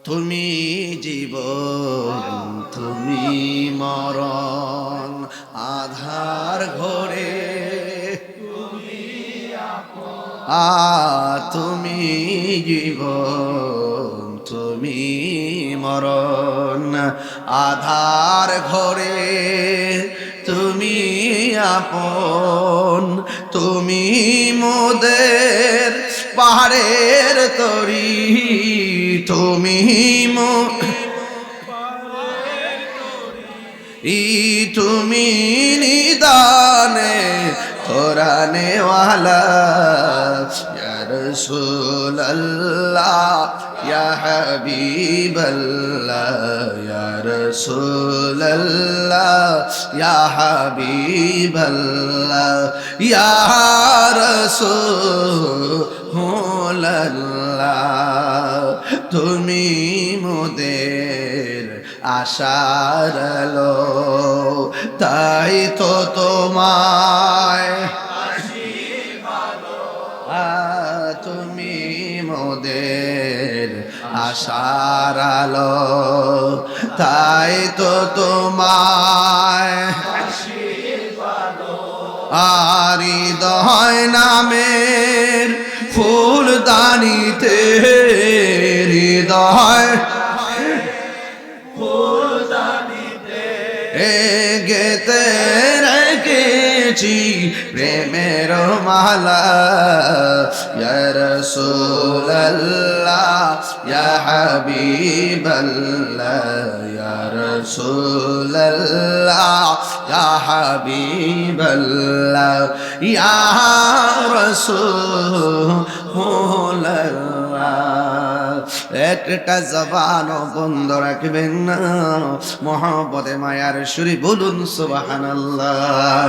তুমি জীবন তুমি মরণ আধার ঘরে তুমি জীবন তুমি মরণ আধার ঘরে তুমি আপন তুমি মোদের পাহাড়ের তরি তুমি তুমি নিদানে কোরআনে ওয়ালা ইয়া রাসূলুল্লাহ ইয়া হাবিবাল্লাহ ইয়া রাসূলুল্লাহ ইয়া হাবিবাল্লাহ ইয়া রাসূলুল্লাহ তুমি মোদের আশার আলো তাই তো তোমায় তুমি মোদের আশার আলো তাই তো তোমায় আর হৃদয় নামের ফুলদানিতে হৃদয় গেতে রেখেছি প্রেমের মালা ইয়া রাসূলুল্লাহ ইয়া হাবিবাল্লাহ ইয়া রাসূলুল্লাহ ইয়া হাবিবাল্লাহ ইয়া রাসূলুল্লাহ একটা জবান বন্ধ রাখবেন না মহব্বতে মায়ার সুরে বলুন সুবহানাল্লাহ।